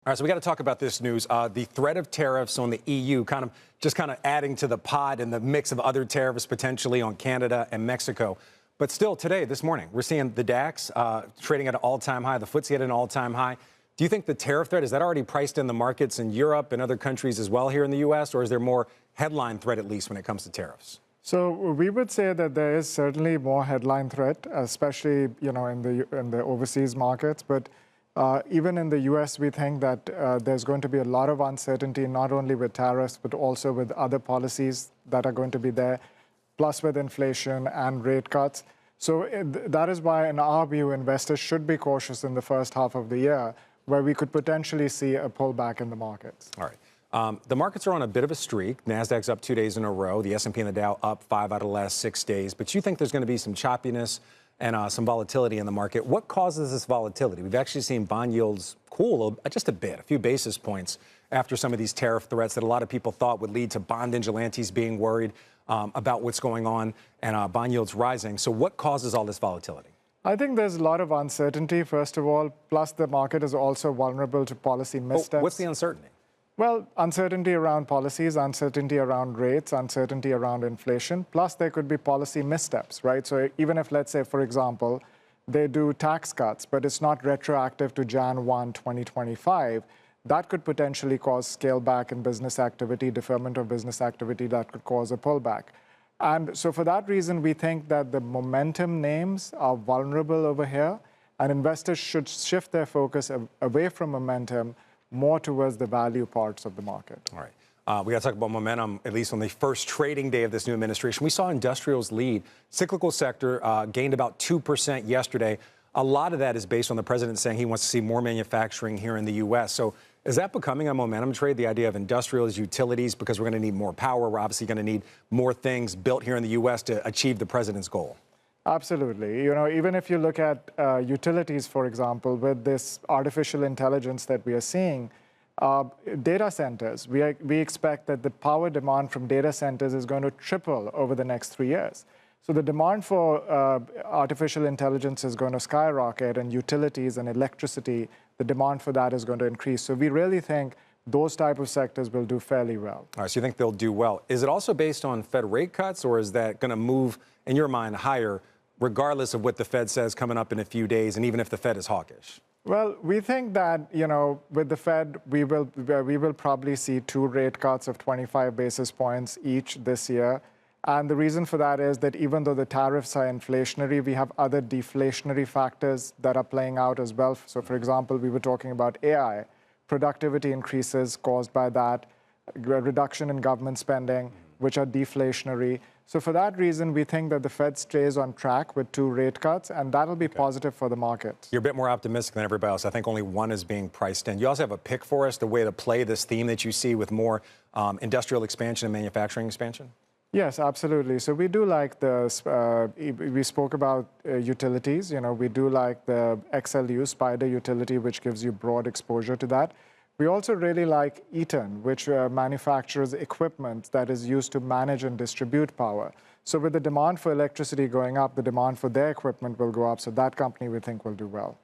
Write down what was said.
All right, so we got to talk about this news. The threat of tariffs on the EU kind of adding to the pot and the mix of other tariffs potentially on Canada and Mexico. But still today, this morning, we're seeing the DAX trading at an all-time high, the FTSE at an all-time high. Do you think the tariff threat, is that already priced in the markets in Europe and other countries as well here in the U.S., or is there more headline threat at least when it comes to tariffs? So we would say that there is certainly more headline threat, especially in the overseas markets. But even in the U.S., we think that there's going to be a lot of uncertainty, not only with tariffs, but also with other policies that are going to be there, plus with inflation and rate cuts. So that is why, in our view, investors should be cautious in the first half of the year, where we could potentially see a pullback in the markets. All right. The markets are on a bit of a streak. NASDAQ's up 2 days in a row. The S&P and the Dow up 5 out of the last 6 days. But you think there's going to be some choppiness and some volatility in the market. What causes this volatility? We've actually seen bond yields cool just a bit, a few basis points after some of these tariff threats that a lot of people thought would lead to bond vigilantes being worried about what's going on and bond yields rising. So what causes all this volatility? I think there's a lot of uncertainty, first of all, plus the market is also vulnerable to policy missteps. What's the uncertainty? Well, uncertainty around policies, uncertainty around rates, uncertainty around inflation, plus there could be policy missteps, right? So even if, let's say, for example, they do tax cuts, but it's not retroactive to Jan 1, 2025, that could potentially cause scale back in business activity, deferment of business activity that could cause a pullback. And so for that reason, we think that the momentum names are vulnerable over here, and investors should shift their focus away from momentum more towards the value parts of the market. All right. We got to talk about momentum, at least on the first trading day of this new administration. We saw industrials lead. Cyclical sector gained about 2% yesterday. A lot of that is based on the president saying he wants to see more manufacturing here in the U.S. So is that becoming a momentum trade, the idea of industrials, utilities, because we're going to need more power? We're obviously going to need more things built here in the U.S. to achieve the president's goal. Absolutely. Even if you look at utilities, for example, with this artificial intelligence that we are seeing, data centers, we expect that the power demand from data centers is going to triple over the next 3 years. So the demand for artificial intelligence is going to skyrocket, and utilities and electricity, the demand for that is going to increase. So we really think those type of sectors will do fairly well. All right, so you think they'll do well. Is it also based on Fed rate cuts, or is that going to move, in your mind, higher, regardless of what the Fed says coming up in a few days, and even if the Fed is hawkish? Well, we think that, with the Fed, we will probably see 2 rate cuts of 25 basis points each this year. And the reason for that is that even though the tariffs are inflationary, we have other deflationary factors that are playing out as well. So, for example, we were talking about AI, productivity increases caused by that, reduction in government spending, which are deflationary. So for that reason, we think that the Fed stays on track with 2 rate cuts, and that'll be positive for the market. You're a bit more optimistic than everybody else. I think only one is being priced in. You also have a pick for us, the way to play this theme that you see with more industrial expansion and manufacturing expansion? Yes, absolutely. So we do like we spoke about utilities. We do like the XLU, Spider utility, which gives you broad exposure to that. We also really like Eaton, which manufactures equipment that is used to manage and distribute power. So with the demand for electricity going up, the demand for their equipment will go up. So that company, we think, will do well.